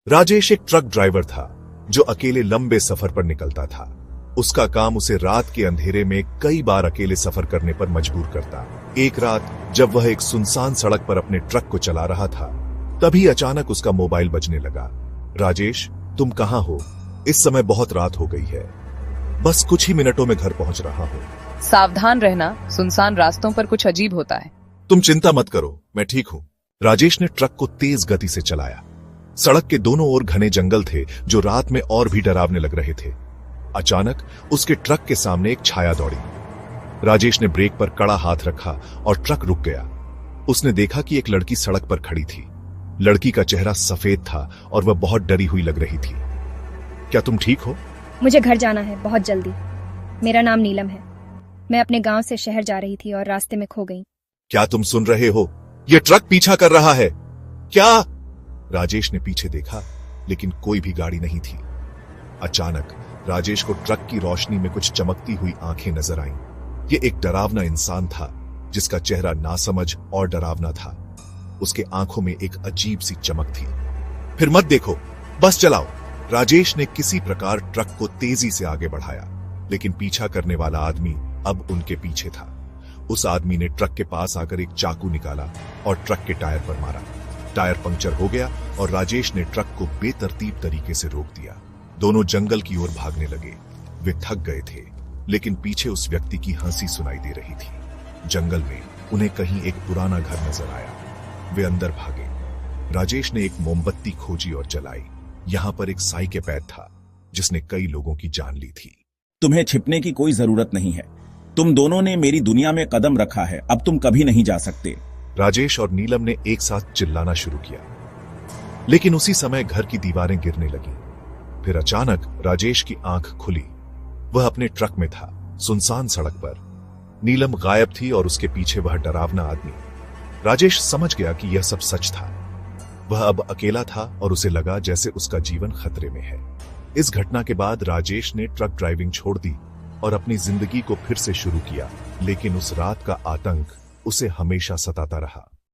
राजेश एक truck driver था जो अकेले लंबे सफर पर निकलता था। उसका काम उसे रात के अंधेरे में कई बार अकेले सफर करने पर मजबूर करता। एक रात जब वह एक सुनसान सड़क पर अपने ट्रक को चला रहा था, तभी अचानक उसका मोबाइल बजने लगा। राजेश, तुम कहां हो? इस समय बहुत रात हो गई है, बस कुछ ही मिनटों में घर पहुंच रहा हूं। सावधान रहना, सुनसान रास्तों पर कुछ अजीब होता है। तुम चिंता मत करो, मैं ठीक हूं। राजेश ने ट्रक को तेज गति से चलाया। सड़क के दोनों ओर घने जंगल थे जो रात में और भी डरावने लग रहे थे। अचानक उसके ट्रक के सामने एक छाया दौड़ी। राजेश ने ब्रेक पर कड़ा हाथ रखा और ट्रक रुक गया। उसने देखा कि एक लड़की सड़क पर खड़ी थी। लड़की का चेहरा सफेद था और वह बहुत डरी हुई लग रही थी। क्या तुम ठीक हो? मुझे घर जाना है, बहुत जल्दी। मेरा नाम नीलम है। मैं अपने गांव से शहर जा रही थी और रास्ते में खो गई। क्या तुम सुन रहे हो? यह ट्रक पीछा कर रहा है। क्या? राजेश ने पीछे देखा, लेकिन कोई भी गाड़ी नहीं थी। अचानक राजेश को ट्रक की रोशनी में कुछ चमकती हुई आंखें नजर आईं। यह एक डरावना इंसान था जिसका चेहरा नासमझ और डरावना था। उसके आंखों में एक अजीब सी चमक थी। फिर मत देखो, बस चलाओ। राजेश ने किसी प्रकार ट्रक को तेजी से आगे बढ़ाया, लेकिन पीछा करने वाला आदमी अब उनके पीछे था। उस आदमी ने ट्रक के पास आकर एक चाकू निकाला और ट्रक के टायर पर मारा। टायर पंक्चर हो गया और राजेश ने ट्रक को बेतरतीब तरीके से रोक दिया। दोनों जंगल की ओर भागने लगे। वे थक गए थे, लेकिन पीछे उस व्यक्ति की हंसी सुनाई दे रही थी। जंगल में उन्हें कहीं एक पुराना घर नजर आया। वे अंदर भागे। राजेश ने एक मोमबत्ती खोजी और जलाई। यहां पर एक साई के पैर था जिसने कई लोगों की जान ली थी। तुम्हें छिपने की कोई जरूरत नहीं है। तुम दोनों ने मेरी दुनिया में कदम रखा है, अब तुम कभी नहीं जा सकते। राजेश और नीलम ने एक साथ चिल्लाना शुरू किया, लेकिन उसी समय घर की दीवारें गिरने लगी। फिर अचानक राजेश की आंख खुली। वह अपने ट्रक में था, सुनसान सड़क पर। नीलम गायब थी और उसके पीछे वह डरावना आदमी। राजेश समझ गया कि यह सब सच था। वह अब अकेला था और उसे लगा जैसे उसका जीवन खतरे में है। इस घटना के बाद राजेश ने ट्रक ड्राइविंग छोड़ दी और अपनी जिंदगी को फिर से शुरू किया, लेकिन उस रात का आतंक उसे हमेशा सताता रहा।